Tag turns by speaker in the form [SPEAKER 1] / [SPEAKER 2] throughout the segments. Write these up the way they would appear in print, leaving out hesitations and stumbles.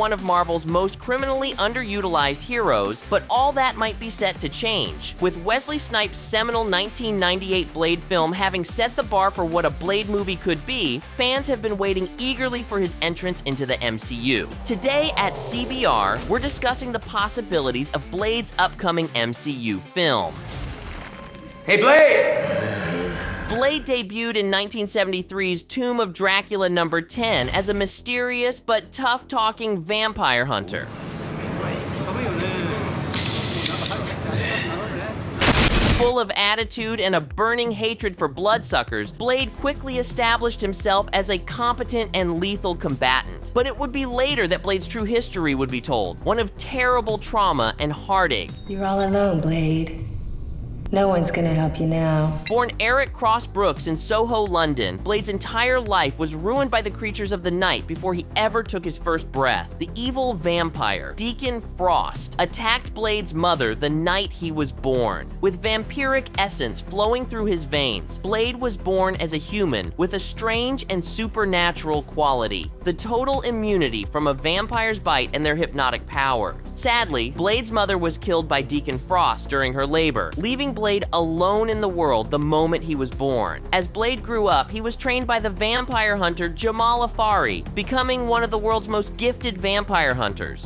[SPEAKER 1] one of Marvel's most criminally underutilized heroes, but all that might be set to change. With Wesley Snipes' seminal 1998 Blade film having set the bar for what a Blade movie could be, fans have been waiting eagerly for his entrance into the MCU. Today at CBR, we're discussing the possibilities of Blade's upcoming MCU film.
[SPEAKER 2] Hey, Blade!
[SPEAKER 1] Blade debuted in 1973's Tomb of Dracula No. 10 as a mysterious but tough-talking vampire hunter. Full of attitude and a burning hatred for bloodsuckers, Blade quickly established himself as a competent and lethal combatant. But it would be later that Blade's true history would be told, one of terrible trauma and heartache.
[SPEAKER 3] You're all alone, Blade. No one's gonna help you now.
[SPEAKER 1] Born Eric Cross Brooks in Soho, London, Blade's entire life was ruined by the creatures of the night before he ever took his first breath. The evil vampire, Deacon Frost, attacked Blade's mother the night he was born. With vampiric essence flowing through his veins, Blade was born as a human with a strange and supernatural quality: the total immunity from a vampire's bite and their hypnotic powers. Sadly, Blade's mother was killed by Deacon Frost during her labor, leaving Blade alone in the world the moment he was born. As Blade grew up, he was trained by the vampire hunter Jamal Afari, becoming one of the world's most gifted vampire hunters.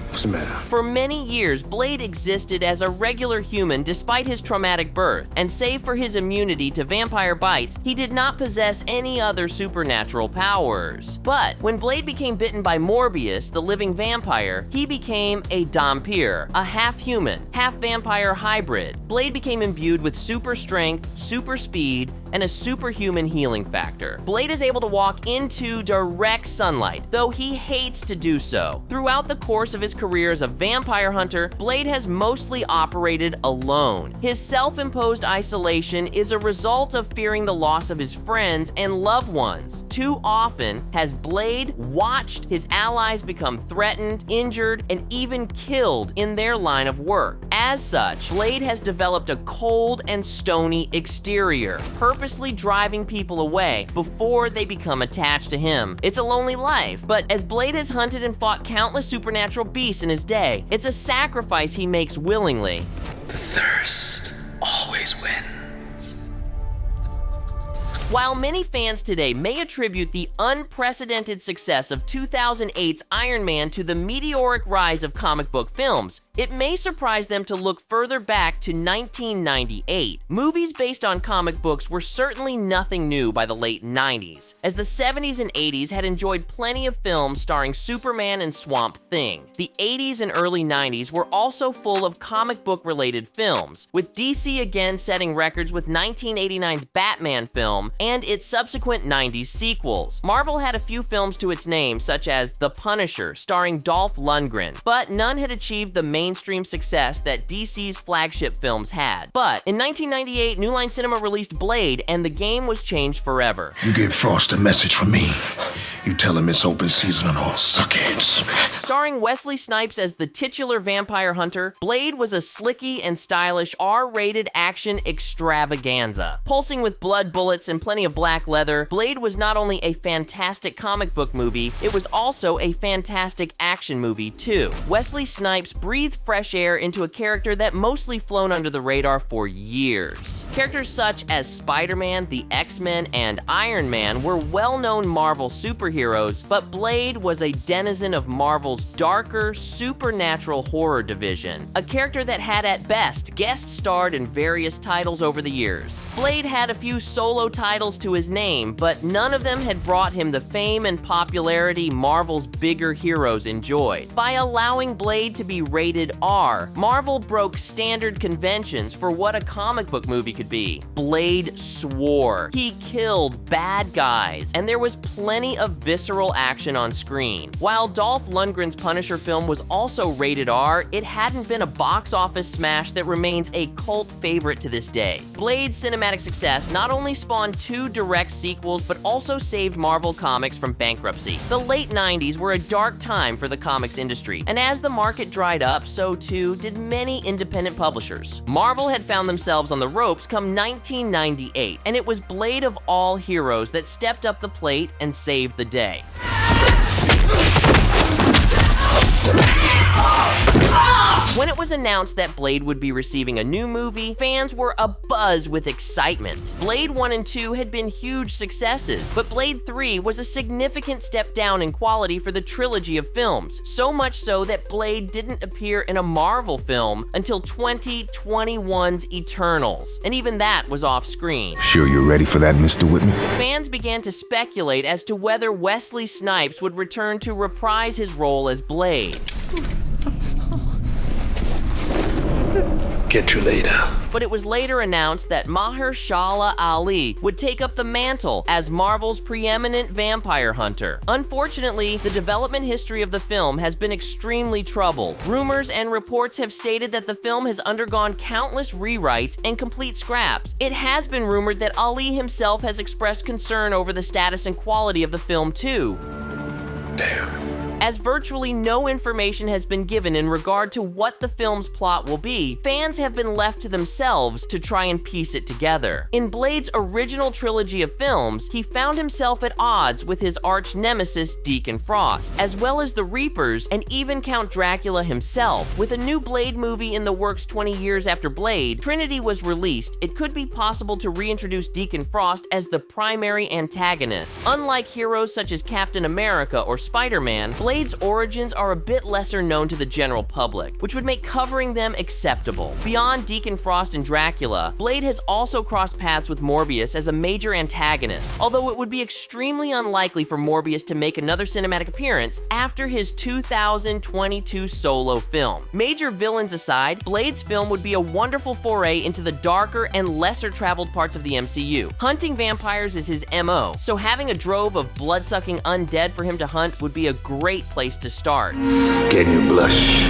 [SPEAKER 2] What's the matter?
[SPEAKER 1] For many years, Blade existed as a regular human despite his traumatic birth, and save for his immunity to vampire bites, he did not possess any other supernatural powers. But when Blade became bitten by Morbius, the living vampire, he became a Dhampir, a half-human, half-vampire hybrid. Blade became imbued with super strength, super speed, and a superhuman healing factor. Blade is able to walk into direct sunlight, though he hates to do so. Throughout the course of his career as a vampire hunter, Blade has mostly operated alone. His self-imposed isolation is a result of fearing the loss of his friends and loved ones. Too often has Blade watched his allies become threatened, injured, and even killed in their line of work. As such, Blade has developed a cold and stony exterior, purposely driving people away before they become attached to him. It's a lonely life, but as Blade has hunted and fought countless supernatural beasts in his day, it's a sacrifice he makes willingly.
[SPEAKER 2] The thirst always wins.
[SPEAKER 1] While many fans today may attribute the unprecedented success of 2008's Iron Man to the meteoric rise of comic book films, it may surprise them to look further back to 1998. Movies based on comic books were certainly nothing new by the late 90s, as the 70s and 80s had enjoyed plenty of films starring Superman and Swamp Thing. The 80s and early 90s were also full of comic book-related films, with DC again setting records with 1989's Batman film and its subsequent 90s sequels. Marvel had a few films to its name, such as The Punisher, starring Dolph Lundgren, but none had achieved the mainstream success that DC's flagship films had. But in 1998, New Line Cinema released Blade, and the game was changed forever.
[SPEAKER 2] You give Frost a message from me. You tell him it's open season on all suckheads.
[SPEAKER 1] Starring Wesley Snipes as the titular vampire hunter, Blade was a slicky and stylish R-rated action extravaganza. Pulsing with blood, bullets, and plenty of black leather, Blade was not only a fantastic comic book movie, it was also a fantastic action movie too. Wesley Snipes breathed fresh air into a character that mostly flown under the radar for years. Characters such as Spider-Man, the X-Men, and Iron Man were well-known Marvel superheroes, but Blade was a denizen of Marvel's darker, supernatural horror division, a character that had at best guest-starred in various titles over the years. Blade had a few solo titles to his name, but none of them had brought him the fame and popularity Marvel's bigger heroes enjoyed. By allowing Blade to be rated R, Marvel broke standard conventions for what a comic book movie could be. Blade swore, he killed bad guys, and there was plenty of visceral action on screen. While Dolph Lundgren's Punisher film was also rated R, it hadn't been a box office smash that remains a cult favorite to this day. Blade's cinematic success not only spawned two direct sequels, but also saved Marvel Comics from bankruptcy. The late 90s were a dark time for the comics industry, and as the market dried up, so too did many independent publishers. Marvel had found themselves on the ropes come 1998, and it was Blade of all heroes that stepped up the plate and saved the day. When it was announced that Blade would be receiving a new movie, fans were abuzz with excitement. Blade 1 and 2 had been huge successes, but Blade 3 was a significant step down in quality for the trilogy of films, so much so that Blade didn't appear in a Marvel film until 2021's Eternals, and even that was off-screen.
[SPEAKER 2] Sure you're ready for that, Mr. Whitman?
[SPEAKER 1] Fans began to speculate as to whether Wesley Snipes would return to reprise his role as Blade.
[SPEAKER 2] Get you later.
[SPEAKER 1] But it was later announced that Mahershala Ali would take up the mantle as Marvel's preeminent vampire hunter. Unfortunately, the development history of the film has been extremely troubled. Rumors and reports have stated that the film has undergone countless rewrites and complete scraps. It has been rumored that Ali himself has expressed concern over the status and quality of the film too.
[SPEAKER 2] Damn.
[SPEAKER 1] As virtually no information has been given in regard to what the film's plot will be, fans have been left to themselves to try and piece it together. In Blade's original trilogy of films, he found himself at odds with his arch nemesis Deacon Frost, as well as the Reapers and even Count Dracula himself. With a new Blade movie in the works 20 years after Blade, Trinity was released, it could be possible to reintroduce Deacon Frost as the primary antagonist. Unlike heroes such as Captain America or Spider-Man, Blade's origins are a bit lesser known to the general public, which would make covering them acceptable. Beyond Deacon Frost and Dracula, Blade has also crossed paths with Morbius as a major antagonist, although it would be extremely unlikely for Morbius to make another cinematic appearance after his 2022 solo film. Major villains aside, Blade's film would be a wonderful foray into the darker and lesser traveled parts of the MCU. Hunting vampires is his MO, so having a drove of blood-sucking undead for him to hunt would be a great place to start.
[SPEAKER 2] Can you blush?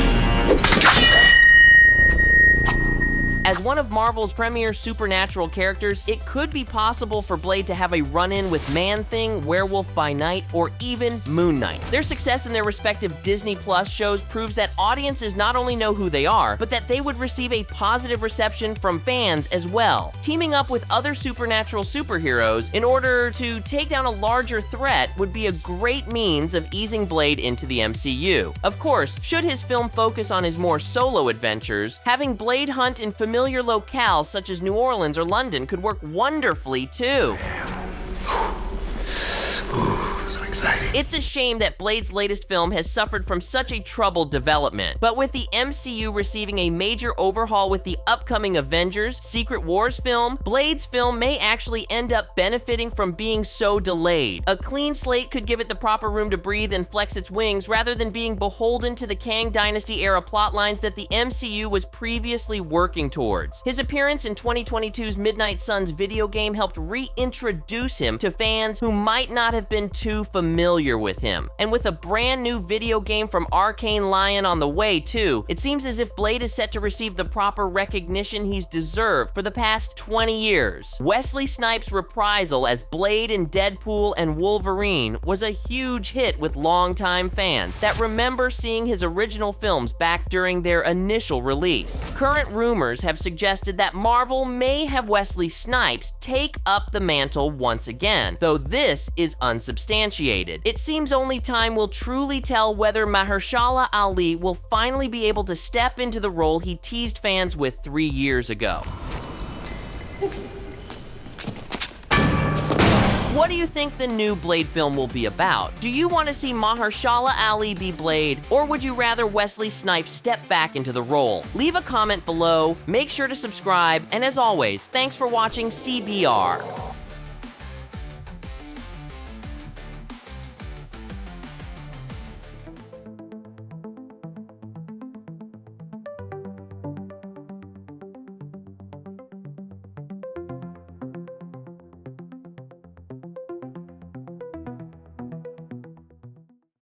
[SPEAKER 1] As one of Marvel's premier supernatural characters, it could be possible for Blade to have a run-in with Man-Thing, Werewolf by Night, or even Moon Knight. Their success in their respective Disney Plus shows proves that audiences not only know who they are, but that they would receive a positive reception from fans as well. Teaming up with other supernatural superheroes in order to take down a larger threat would be a great means of easing Blade into the MCU. Of course, should his film focus on his more solo adventures, having Blade hunt in familiar locales such as New Orleans or London could work wonderfully too.
[SPEAKER 2] So exciting.
[SPEAKER 1] It's a shame that Blade's latest film has suffered from such a troubled development, but with the MCU receiving a major overhaul with the upcoming Avengers Secret Wars film, Blade's film may actually end up benefiting from being so delayed. A clean slate could give it the proper room to breathe and flex its wings rather than being beholden to the Kang Dynasty era plotlines that the MCU was previously working towards. His appearance in 2022's Midnight Suns video game helped reintroduce him to fans who might not have been too familiar with him. And with a brand new video game from Arcane Lion on the way too, it seems as if Blade is set to receive the proper recognition he's deserved for the past 20 years. Wesley Snipes' reprisal as Blade in Deadpool and Wolverine was a huge hit with longtime fans that remember seeing his original films back during their initial release. Current rumors have suggested that Marvel may have Wesley Snipes take up the mantle once again, though this is unsubstantiated. It seems only time will truly tell whether Mahershala Ali will finally be able to step into the role he teased fans with 3 years ago. What do you think the new Blade film will be about? Do you want to see Mahershala Ali be Blade, or would you rather Wesley Snipes step back into the role? Leave a comment below, make sure to subscribe, and as always, thanks for watching CBR.